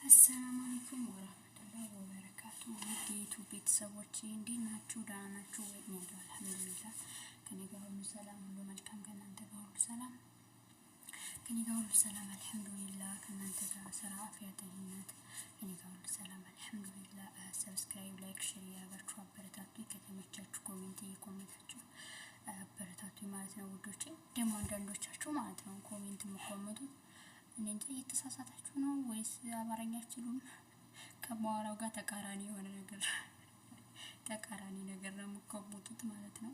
አሰላሙ አለይኩም ወራህመቱላሂ ወበረካቱ። የዩቲዩብ ቤተሰቦቼ እንዴት ናችሁ? ደህና ናችሁ ወይ? እኔ አልሐምዱሊላህ ከኔ ጋር ሁሉ ሰላም፣ ሁሉ መልካም። ከእናንተ ጋር ሁሉ ሰላም? ከኔ ጋር ሁሉ ሰላም አልሐምዱሊላህ። ከእናንተ ጋር ስራ፣ አፍያ፣ ጤንነት ከኔ ጋር ሁሉ ሰላም አልሐምዱሊላህ። ሰብስክራይብ፣ ላይክ፣ ሼር ያደርጋችሁ አበረታቱኝ። ከተመቻችሁ ኮሜንት እየኮሜንታችሁ አበረታቱኝ ማለት ነው ውዶቼ። ደግሞ አንዳንዶቻችሁ ማለት ነው ኮሜንት የምትኮመቱት እኔ እንጃ እየተሳሳታችሁ ነው ወይስ አማርኛ አትችሉም? ከማወራው ጋር ተቃራኒ ነገር ነው የምትኮመቱት ማለት ነው።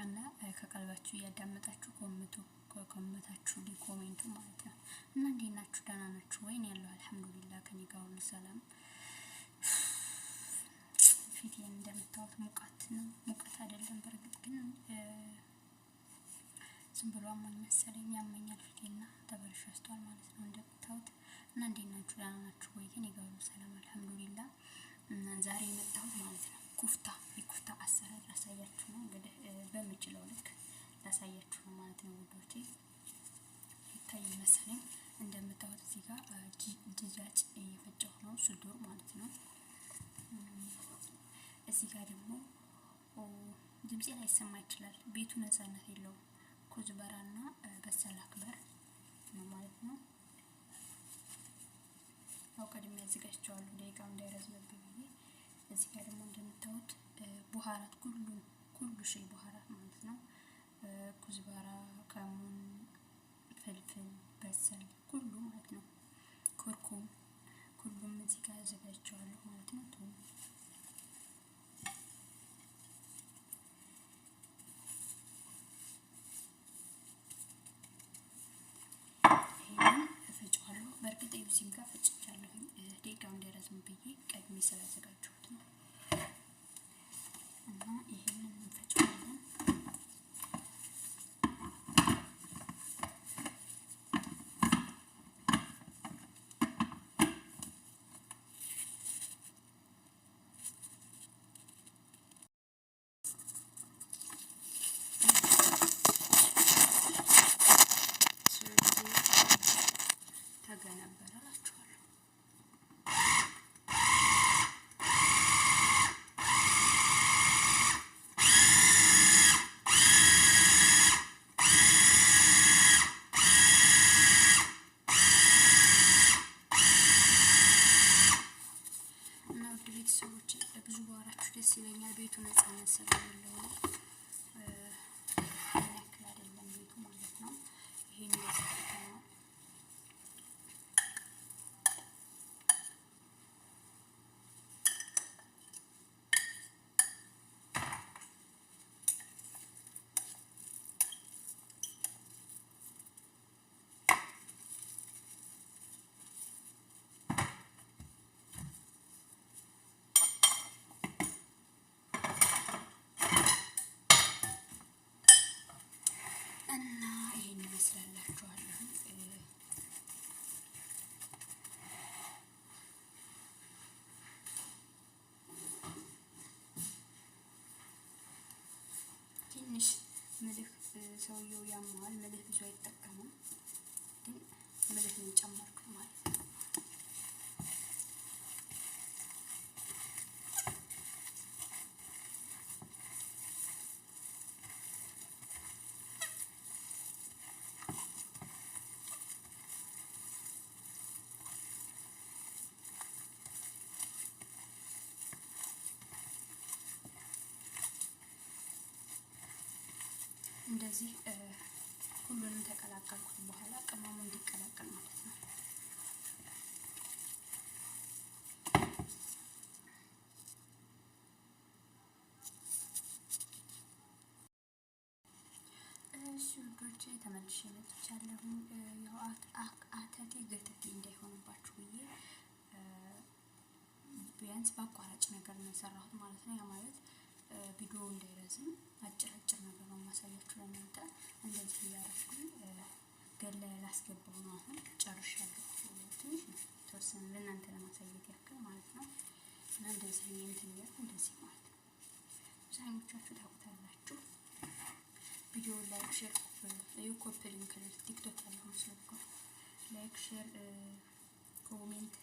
እና ከቀልባችሁ እያዳመጣችሁ ኮመታችሁ ኮሜንቱ ማለት ነው። እና እንዴት ናችሁ? ደህና ናችሁ ወይ? እኔ ያለው አልሐምዱሊላህ ከኔ ጋር ሁሉ ሰላም። ፊቴን እንደምታዩት ሙቀት አይደለም፣ በርግጥ ግን ዝም ብሎ አሞኝ መሰለኝ ያመኛል ፊቴና ተበላሽቷል ማለት ነው እንደምታዩት። እና እንዴት ናችሁ? ደህና ናችሁ ወይ? ከኔ ጋር ሁሉ ሰላም አልሐምዱሊላህ። እና ዛሬ የመጣሁት ማለት ነው የኩፍታ አሰራር ላሳያችሁ ነው። እንግዲህ በምችለው ልክ ላሳያችሁ ነው ማለት ነው ውዶቼ። ይታይ መሰለኝ እንደምታዩት እዚህ ጋር ድጃጭ እየፈጨሁ ነው፣ ሱዱር ማለት ነው። እዚህ ጋር ደግሞ ድምጼ ላይሰማ ይችላል፣ ቤቱ ነፃነት የለውም። ኩዝበራና በሰል አክበር ነው ማለት ነው። ያው ቀድሜ አዘጋጅቼዋለሁ ደቂቃው እንዳይረዝምብኝ ብዬ። እዚህ ጋር ደግሞ እንደምታዩት ቡሃራት ኩሉ ሸይ ቡሃራት ማለት ነው። ኩዝበራ፣ ከሙን፣ ፍልፍል፣ በሰል ሁሉ ማለት ነው። ኩርኩም ሁሉም እዚህ ጋር አዘጋጅቼዋለሁ ማለት ነው። እዚህ ጋር ፈጭቻለሁ ደቂቃው እንዳይረዝም ብዬ ቀድሜ ስላዘጋጀሁት ነው። እና ይሄንን እንፈጫለን። ቤተሰቦች ብዙ ባወራችሁ ደስ ይለኛል። ቤቱ ነፃነት ስለሌለው ያክል አይደለም ቤቱ ማለት ነው። ይሄን ነው ትንሽ ምልህ ሰውየው ያማል። ምልህ ብዙ አይጠቀምም፣ ግን ምልህ ነው ጨመርኩት ማለት ነው። እንደዚህ ሁሉንም ተቀላቀልኩት በኋላ ቅመሙ እንዲቀላቀል ማለት ነው። እሺ ውዶቼ ተመልሼ መጥቻለሁ። ያው አተቴ ገተቴ እንዳይሆንባችሁ ብዬ ቢያንስ በአቋራጭ ነገር ነው የሰራሁት ማለት ነው። ያ ማለት ቪዲዮ እንዳይረዝም አጭር ነገር ነው ማሳያችሁ ለእናንተ። እንደዚህ እያደረኩኝ ገላ ያላስገባው ነው። አሁን ጨርሻለሁ። ትንሽ ነው ተወሰነ ለእናንተ ለማሳየት ያክል ማለት ነው። እና እንደዚህ እንደዚህ ማለት ነው። አብዛኞቻችሁ ታውቁታላችሁ። ቪዲዮ ላይክ ሼር ኮፒ ሊንክ ቲክቶክ ላይ ነው ስለቆ ላይክ ሼር ኮሜንት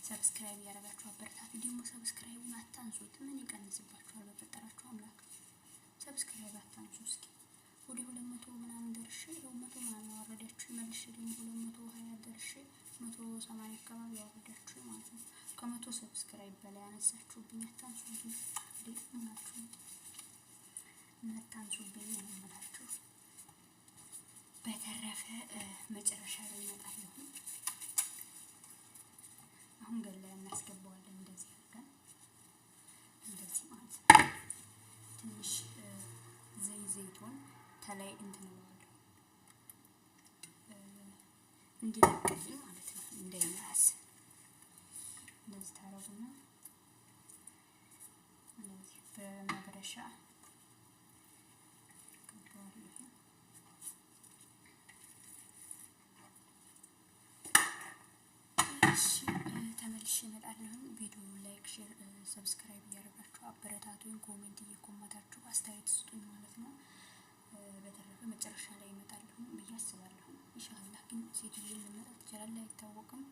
ሰብስክራይብ ያደረጋችሁ አበረታቱ። ደግሞ ሰብስክራይቡን አታንሱት። ምን ይቀንስባችኋል? በፈጠራችሁ አምላክ ሰብስክራይብ አታንሱ። እስኪ ወደ 200 ምናምን ደርሼ 200 ምናምን አወረዳችሁ መልሼ ደግሞ 220 ደርሼ 180 አካባቢ አወረዳችሁ ማለት ነው። ከ100 ሰብስክራይብ በላይ አነሳችሁብኝ። አታንሱብኝ ናችሁ እናታንሱብኝ ነው የምላችሁ። በተረፈ መጨረሻ ላይ እመጣለሁ። አሁን ገላ እናስገባዋለን። እንደዚህ አድርገን እንደዚህ ማለት ነው። ትንሽ ዘይቱን ተላይ እንትን እለዋለሁ እንዲለቅልኝ ማለት ነው። እንዳይናስ እንደዚህ ታረጉና እንደዚህ በመብረሻ ተመልሼ እመጣለሁ። ቪዲዮ ላይክ፣ ሼር፣ ሰብስክራይብ እያደረጋችሁ አበረታቱኝ። ኮሜንት እየኮመታችሁ አስተያየት ስጡኝ ማለት ነው። በተረፈ መጨረሻ ላይ እመጣለሁ ብዬ አስባለሁ። ኢንሻአላህ ግን ሴትዬ ልመጣ ትችላለች፣ አይታወቅም።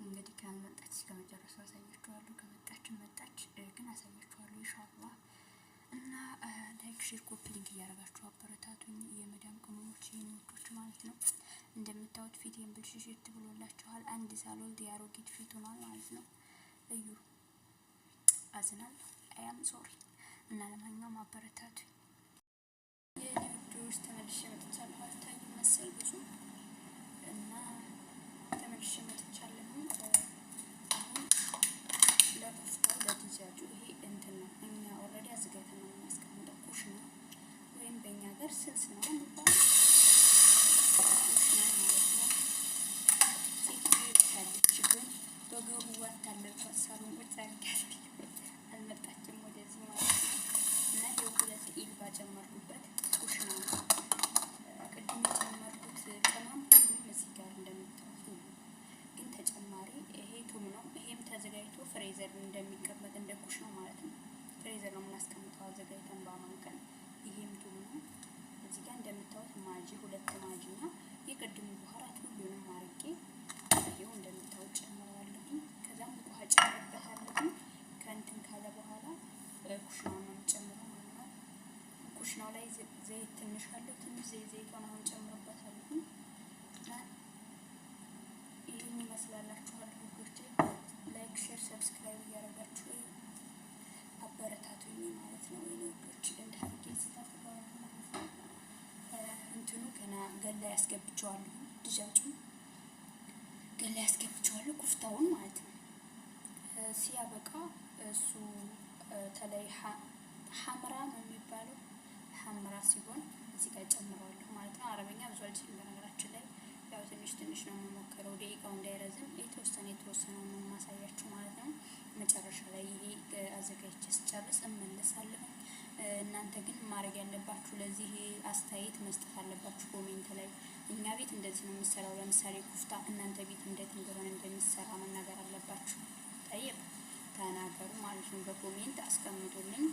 እንግዲህ ካልመጣች እስከ መጨረሻው አሳያችኋለሁ። ከመጣች ግን አሳያችኋለሁ ኢንሻአላህ። እና ላይክ፣ ሼር፣ ኮፒ ሊንክ እያደረጋችሁ አበረታቱኝ። የመዳም ቅመሞች የኔዎች ማለት ነው። እንደምታዩት ፊቴን ብልሽሽት ብሎላችኋል። አንድ ሳልወልድ ያሮጊት ፊት ሆኗል ማለት ነው። እዩ አዝናለሁ። አያም ሶሪ። እና ለማንኛውም አበረታቱኝ። የልጆች ተመልሼ መጥቻለሁ። አልታይም መሰል ብዙ እና ተመልሼ መጥቻለሁ። አሁን ለኩፍታው ለዲጃጁ ይሄ እንትን ነው። እኛ ኦልሬዲ አዘጋጅተን ነው የምናስቀምጠው። ኩሽና ወይም በእኛ ሀገር ስልስ ነው የሚባለው። ኩሽና ማለት ነው። ሴትዮ ታለች ግን በገሩ ወጣለች። ሳሎን ቁጭ አድርጋለች። አልመጣችም ወደዚህ ማለት ነው። እና ይኸው ሁለት ኢልባ ጨመርኩበት። ኩሽና ነው ቅድም የጨመርኩት ቅመም ሁሉም እዚህ ጋር እንደምታዩት ሁሉ ግን ተጨማሪ ይሄ ቱም ነው። ይሄም ተዘጋጅቶ ፍሬዘር እንደሚቀመጥ እንደ ኩሽናው ማለት ነው። ፍሬዘር ነው የምናስቀምጠው አዘጋጅተን በማንከን። ይሄም ቱም ነው። እዚህ ጋር እንደምታዩት ማጂ፣ ሁለት ማጂ እና የቅድሙ በኋላት ሁሉንም አርጌ ይሄው እንደምታዩት ጨምረዋለሁ። ከዛም ውሃ ጨምርበታለሁ። ከእንትን ካለ በኋላ ኩሽናው ነው የምጨምረው ማለት ነው። ኩሽናው ላይ ዘይት ትንሽ አለው። ትንሽ ዘይቱን አሁን ጨምርበታለሁ እና ይሄን ይመስላላችኋል ውዶቼ። ላይክ፣ ሼር፣ ሰብስክራይብ እያደረጋችሁ አበረታቱኝ ማለት ነው። የኔ ውዶች እንዳርጌ ሲታፈቃው ማለት ነው። እንትኑ ገና ገላ ያስገብቸዋለሁ። ድጃጁን ገላ ያስገብቸዋለሁ። ኩፍታውን ማለት ነው። ሲያበቃ እሱ ተላይ ሐምራ ነው የሚባለው። ሐምራ ሲሆን እዚህ ጋር ጨምረዋለሁ ማለት ነው። አረበኛ ብዙ አልችልም በነገራችን ላይ ያው ትንሽ ነው የምሞክረው። ደቂቃው እንዳይረዝም የተወሰነ ነው የማሳያችሁ ማለት ነው። መጨረሻ ላይ ይሄ አዘጋጅቼ ስጨርስ እመለሳለሁ። እናንተ ግን ማድረግ ያለባችሁ ለዚህ አስተያየት መስጠት አለባችሁ ኮሜንት ላይ። እኛ ቤት እንደዚህ ነው የሚሰራው። ለምሳሌ ኩፍታ እናንተ ቤት እንዴት እንደሆነ እንደሚሰራ መናገር አለባችሁ። ጠይቅ ተናገሩ ማለት ነው። በኮሜንት አስቀምጡልኝ።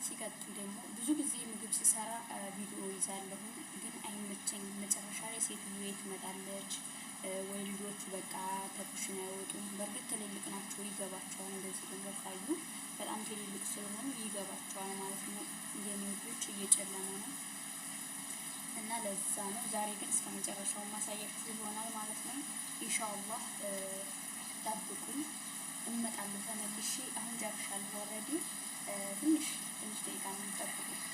ሲቀጥል ደግሞ ብዙ ጊዜ ምግብ ስሰራ ቪዲዮ ይዛለሁ ግን አይመቸኝም። መጨረሻ ላይ ሴትዮ ትመጣለች ወይ ልጆቹ በቃ ተኩሽና አይወጡም። በእርግጥ ትልልቅ ናቸው ይገባቸዋል። እንደዚህ ደግሞ ካዩ በጣም ትልልቅ ስለሆኑ ይገባቸዋል ማለት ነው። የኔ ልጆች እየጨለመ ነው እና ለዛ ነው። ዛሬ ግን እስከ መጨረሻው ማሳያችሁ ይሆናል ማለት ነው። ኢንሻአላህ ጠብቁኝ። እመጣለሁ ተመልሼ። አሁን ጨርሻለሁ ኦልሬዲ። ትንሽ ደቂቃ ነው የምጠብቁት።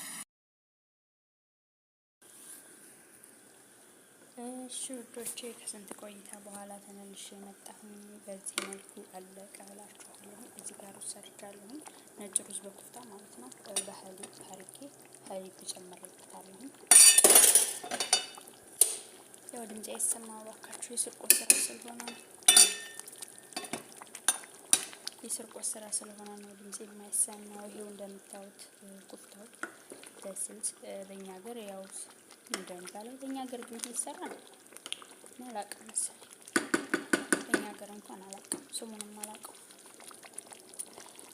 እሺ ውዶቼ ከስንት ቆይታ በኋላ ተመልሼ መጣሁኝ። በዚህ መልኩ አለቀ እላችኋለሁ። እዚህ ጋር ሰርቻለሁ። ነጭ ሩዝ በኩፍታ ማለት ነው። በሀሊብ አርጌ ሀሊብ ጨምሬበታለሁ። ያው ድምጽ አይሰማም እባካችሁ፣ የስርቆት ስራ ስለሆነ ነው ድምጽ የማይሰማው። ይሄው እንደምታዩት ኩፍታው በስልስ በእኛ ሀገር ያው እንደሚባለው በእኛ ሀገር ግን ይሰራ ነው አላውቅም መሰለኝ። በእኛ ሀገር እንኳን አላውቅም፣ ስሙንም አላውቅም።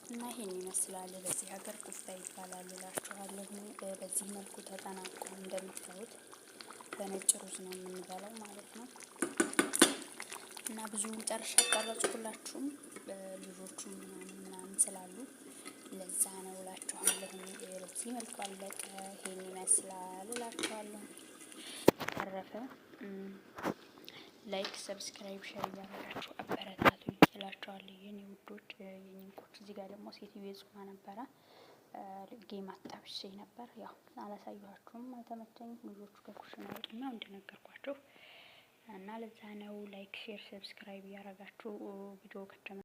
እና ይሄን ይመስላል። በዚህ ሀገር ኩፍታ ይባላል እላችኋለሁ። በዚህ መልኩ ተጠናቆ እንደምታዩት በነጭ ሩዝ ነው የምንበላው ማለት ነው። እና ብዙ ጨርሻ ቀረጽኩላችሁም ልጆቹም ምናምን ስላሉ ለዛ ነው እላችኋለሁ። በዚህ መልኩ አለቀ። ይሄን ይመስላል እላችኋለሁ። ተረፈ ላይክ፣ ሰብስክራይብ፣ ሼር እያደረጋችሁ አበረታቱኝ እላችኋለሁ የኔ ውዶች፣ የኔ እንቁዎች። እዚህ ጋር ደግሞ ሴትዮ ጾማ ነበረ ጌም አጣብሼ ነበር። ያው አላሳየኋችሁም፣ አልተመቸኝም። ልጆቹ ከኩሽና ወጡና እንደነገርኳችሁ እና ለዛ ነው ላይክ፣ ሼር፣ ሰብስክራይብ እያደረጋችሁ ቪዲዮ